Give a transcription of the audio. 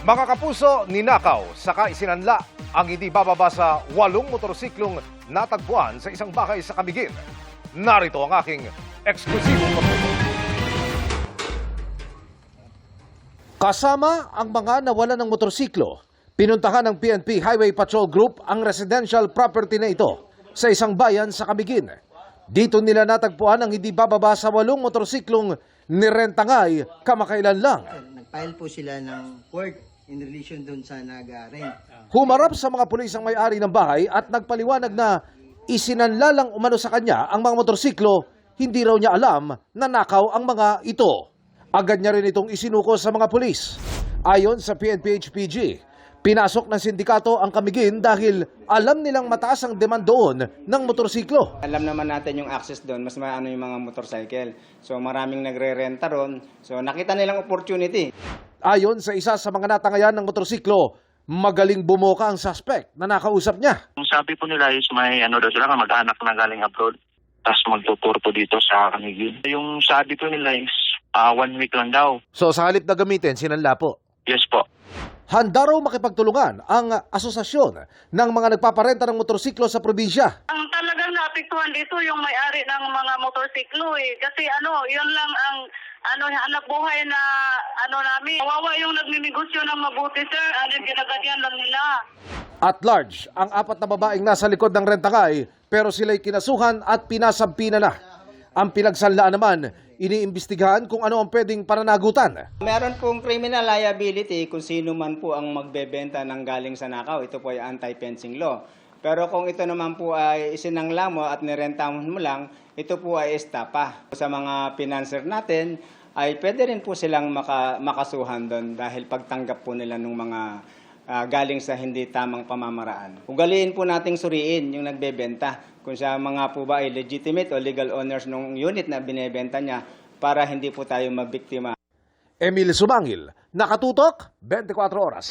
Mga kapuso, ninakaw saka isinanla ang hindi bababa sa 8 motorsiklong natagpuan sa isang bahay sa Camiguin. Narito ang aking eksklusibong report. Kasama ang mga nawalan ng motorsiklo, pinuntahan ng PNP Highway Patrol Group ang residential property na ito sa isang bayan sa Camiguin. Dito nila natagpuan ang hindi bababa sa 8 motorsiklong nirentangay kamakailan lang. Nag-file po sila ng court in relation doon sa nag-rent. Humarap sa mga pulis ang may-ari ng bahay at nagpaliwanag na isinanla lang umano sa kanya ang mga motorsiklo, hindi raw niya alam na nakaw ang mga ito. Agad niya rin itong isinuko sa mga pulis. Ayon sa PNP-HPG, pinasok ng sindikato ang Camiguin dahil alam nilang mataas ang demand doon ng motorsiklo. Alam naman natin yung access doon, mas maano yung mga motorcycle. So maraming nagre-renta ron. So nakita nilang opportunity. Ayon sa isa sa mga natangayan ng motorsiklo, magaling bumoka ang suspect na nakausap niya. Ang sabi po nila is may daw sila mag-anak na galing abroad, tapos magtutur po dito sa Camiguin. Yung sabi po nila is 1 week lang daw. So sa halip na gamitin, sinanla po. Yes po. Handa raw makipagtulungan ang asosasyon ng mga nagpaparenta ng motorsiklo sa probinsya. Ang talagang naapektuhan dito yung may-ari ng mga motorsiklo Kasi yun lang ang hanap buhay na namin. Kawawa yung nagninegosyo ng mabuti, sir. Ginaganyan lang nila. At large, ang 4 na babaeng nasa likod ng rentangay pero sila'y kinasuhan at pinasampina na. Ang pinagsanlaan naman, iniimbestigahan kung ano ang pwedeng pananagutan. Meron pong criminal liability kung sino man po ang magbebenta ng galing sa nakaw. Ito po ay anti-fencing law. Pero kung ito naman po ay isinangla mo at nirenta mo lang, ito po ay estapa. Sa mga financer natin, ay pwede rin po silang makasuhan doon dahil pagtanggap po nila ng mga galing sa hindi tamang pamamaraan. Ugaliin po nating suriin yung nagbebenta kung siya mga po ba ay legitimate o legal owners ng unit na binebenta niya para hindi po tayo mabiktima. Emil Sumangil, Nakatutok, 24 Oras.